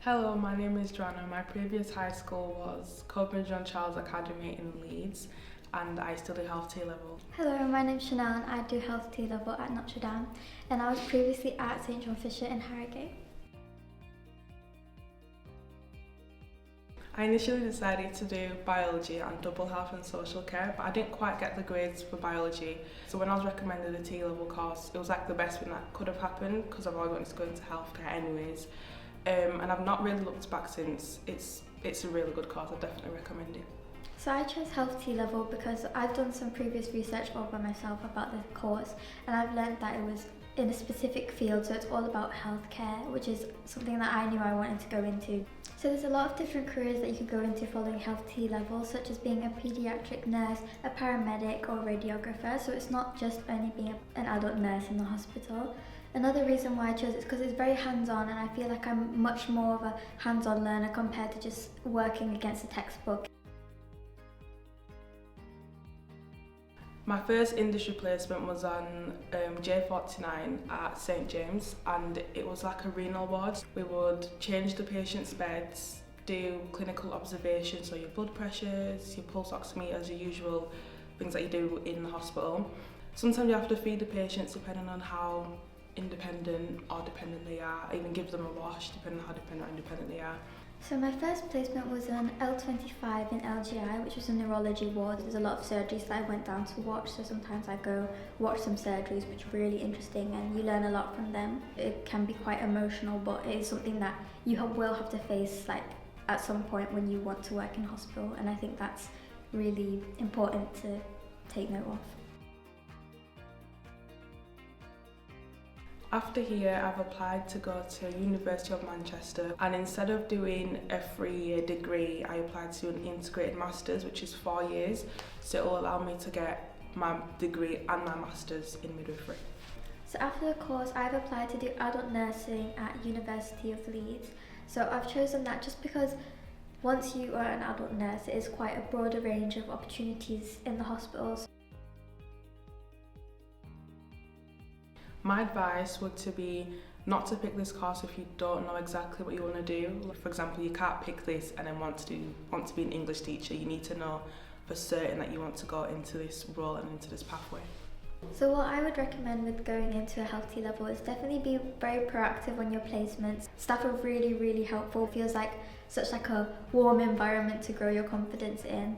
Hello, my name is Joanna. My previous high school was Copenhagen John Charles Academy in Leeds, and I study health T level. Hello, my name's Chanel and I do health T level at Notre Dame, and I was previously at St John Fisher in Harrogate. I initially decided to do biology and double health and social care, but I didn't quite get the grades for biology. So when I was recommended the T level course, it was like the best thing that could have happened because I've always wanted to go into healthcare anyways. And I've not really looked back since. It's a really good course. I definitely recommend it. So I chose health T level because I've done some previous research all by myself about the course, and I've learned that it was in a specific field, so it's all about healthcare, which is something that I knew I wanted to go into. So there's a lot of different careers that you could go into following health T level, such as being a paediatric nurse, a paramedic or radiographer, so it's not just only being an adult nurse in the hospital. Another reason why I chose it is because it's very hands-on, and I feel like I'm much more of a hands-on learner compared to just working against a textbook. My first industry placement was on J49 at St James, and it was like a renal ward. We would change the patient's beds, do clinical observations, so your blood pressures, your pulse oximeters, your usual things that you do in the hospital. Sometimes you have to feed the patients depending on how independent or dependent they are, even give them a wash depending on how dependent or independent they are. So my first placement was on L25 in LGI, which was a neurology ward. There's a lot of surgeries that I went down to watch, so sometimes I go watch some surgeries, which are really interesting, and you learn a lot from them. It can be quite emotional, but it is something that you will have to face at some point when you want to work in hospital, and I think that's really important to take note of. After here, I've applied to go to University of Manchester, and instead of doing a 3-year degree, I applied to an integrated masters, which is 4 years, so it will allow me to get my degree and my masters in midwifery. So after the course, I've applied to do adult nursing at University of Leeds. So I've chosen that just because once you are an adult nurse, it is quite a broader range of opportunities in the hospitals. My advice would to be not to pick this course if you don't know exactly what you want to do. For example, you can't pick this and then want to be an English teacher. You need to know for certain that you want to go into this role and into this pathway. So what I would recommend with going into a health T level is definitely be very proactive on your placements. Staff are really, really helpful. It feels like such a warm environment to grow your confidence in.